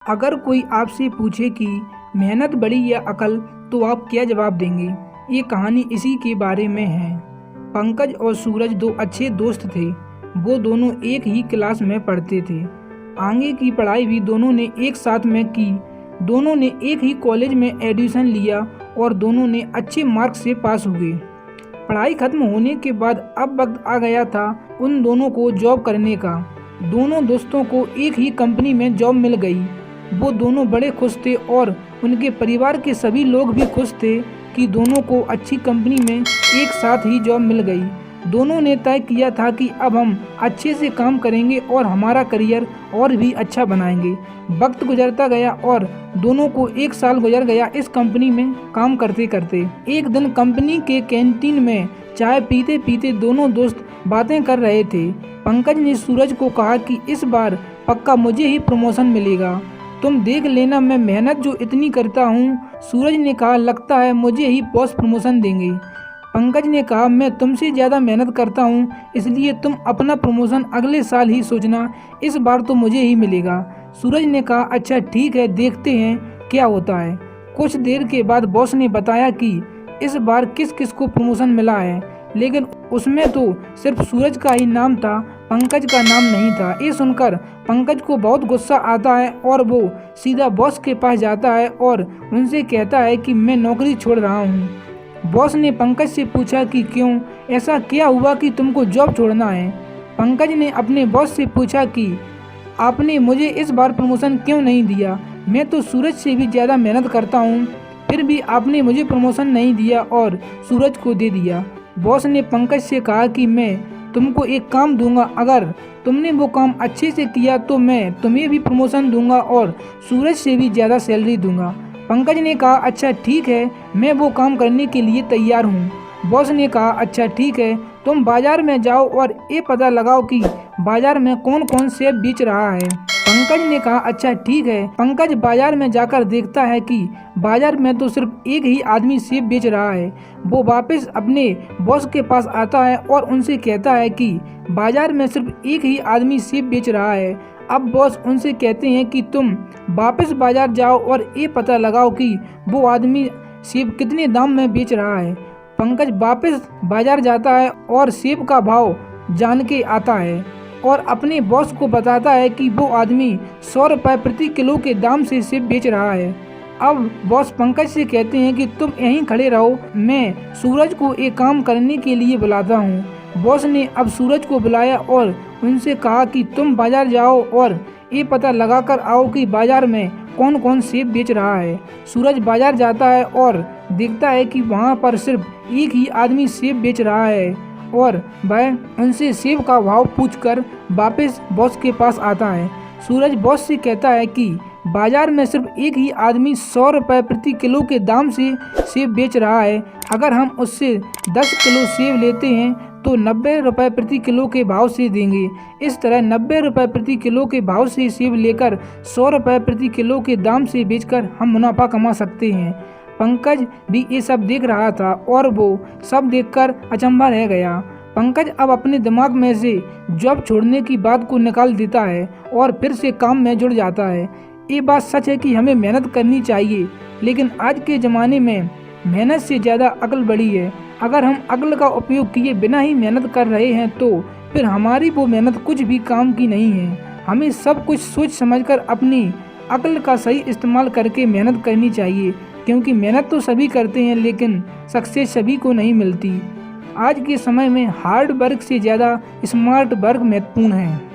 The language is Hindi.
अगर कोई आपसे पूछे कि मेहनत बड़ी या अकल, तो आप क्या जवाब देंगे? ये कहानी इसी के बारे में है। पंकज और सूरज दो अच्छे दोस्त थे। वो दोनों एक ही क्लास में पढ़ते थे। आगे की पढ़ाई भी दोनों ने एक साथ में की। दोनों ने एक ही कॉलेज में एडमिशन लिया और दोनों ने अच्छे मार्क्स से पास हुए। पढ़ाई खत्म होने के बाद अब वक्त आ गया था उन दोनों को जॉब करने का। दोनों दोस्तों को एक ही कंपनी में जॉब मिल गई। वो दोनों बड़े खुश थे और उनके परिवार के सभी लोग भी खुश थे कि दोनों को अच्छी कंपनी में एक साथ ही जॉब मिल गई। दोनों ने तय किया था कि अब हम अच्छे से काम करेंगे और हमारा करियर और भी अच्छा बनाएंगे। वक्त गुजरता गया और दोनों को 1 साल गुजर गया इस कंपनी में काम करते करते। एक दिन कंपनी के कैंटीन में चाय पीते पीते दोनों दोस्त बातें कर रहे थे। पंकज ने सूरज को कहा कि इस बार पक्का मुझे ही प्रमोशन मिलेगा, तुम देख लेना मैं मेहनत जो इतनी करता हूँ। सूरज ने कहा लगता है मुझे ही बॉस प्रमोशन देंगे। पंकज ने कहा मैं तुमसे ज़्यादा मेहनत करता हूँ, इसलिए तुम अपना प्रमोशन अगले साल ही सोचना, इस बार तो मुझे ही मिलेगा। सूरज ने कहा अच्छा ठीक है, देखते हैं क्या होता है। कुछ देर के बाद बॉस ने बताया कि इस बार किस किस को प्रमोशन मिला है, लेकिन उसमें तो सिर्फ सूरज का ही नाम था, पंकज का नाम नहीं था। ये सुनकर पंकज को बहुत गुस्सा आता है और वो सीधा बॉस के पास जाता है और उनसे कहता है कि मैं नौकरी छोड़ रहा हूँ। बॉस ने पंकज से पूछा कि क्यों, ऐसा क्या हुआ कि तुमको जॉब छोड़ना है? पंकज ने अपने बॉस से पूछा कि आपने मुझे इस बार प्रमोशन क्यों नहीं दिया? मैं तो सूरज से भी ज़्यादा मेहनत करता हूँ, फिर भी आपने मुझे प्रमोशन नहीं दिया और सूरज को दे दिया। बॉस ने पंकज से कहा कि मैं तुमको एक काम दूंगा, अगर तुमने वो काम अच्छे से किया तो मैं तुम्हें भी प्रमोशन दूंगा और सूरज से भी ज़्यादा सैलरी दूंगा। पंकज ने कहा अच्छा ठीक है, मैं वो काम करने के लिए तैयार हूँ। बॉस ने कहा अच्छा ठीक है, तुम बाज़ार में जाओ और ये पता लगाओ कि बाज़ार में कौन कौन सेब बेच रहा है। पंकज ने कहा अच्छा ठीक है। पंकज बाजार में जाकर देखता है कि बाजार में तो सिर्फ एक ही आदमी सेब बेच रहा है। वो वापस अपने बॉस के पास आता है और उनसे कहता है कि बाजार में सिर्फ एक ही आदमी सेब बेच रहा है। अब बॉस उनसे कहते हैं कि तुम वापस बाजार जाओ और ये पता लगाओ कि वो आदमी सेब कितने दाम में बेच रहा है। पंकज वापस बाजार जाता है और सेब का भाव जान के आता है और अपने बॉस को बताता है कि वो आदमी 100 रुपये प्रति किलो के दाम से सेब बेच रहा है। अब बॉस पंकज से कहते हैं कि तुम यहीं खड़े रहो, मैं सूरज को एक काम करने के लिए बुलाता हूँ। बॉस ने अब सूरज को बुलाया और उनसे कहा कि तुम बाजार जाओ और ये पता लगा कर आओ कि बाजार में कौन कौन सेब बेच रहा है। सूरज बाजार जाता है और देखता है कि वहाँ पर सिर्फ एक ही आदमी सेब बेच रहा है और वह उनसे सेब का भाव पूछकर वापस बॉस के पास आता है। सूरज बॉस से कहता है कि बाजार में सिर्फ एक ही आदमी 100 रुपये प्रति किलो के दाम से सेब बेच रहा है। अगर हम उससे 10 किलो सेब लेते हैं तो 90 रुपये प्रति किलो के भाव से देंगे। इस तरह 90 रुपये प्रति किलो के भाव से सेब लेकर 100 रुपये प्रति किलो के दाम से बेचकर हम मुनाफा कमा सकते हैं। पंकज भी ये सब देख रहा था और वो सब देखकर अचंभा रह गया। पंकज अब अपने दिमाग में से जॉब छोड़ने की बात को निकाल देता है और फिर से काम में जुड़ जाता है। ये बात सच है कि हमें मेहनत करनी चाहिए, लेकिन आज के ज़माने में मेहनत से ज़्यादा अक्ल बड़ी है। अगर हम अक्ल का उपयोग किए बिना ही मेहनत कर रहे हैं तो फिर हमारी वो मेहनत कुछ भी काम की नहीं है। हमें सब कुछ सोच समझकर अपनी अक्ल का सही इस्तेमाल करके मेहनत करनी चाहिए, क्योंकि मेहनत तो सभी करते हैं लेकिन सक्सेस सभी को नहीं मिलती। आज के समय में हार्ड वर्क से ज़्यादा स्मार्ट वर्क महत्वपूर्ण है।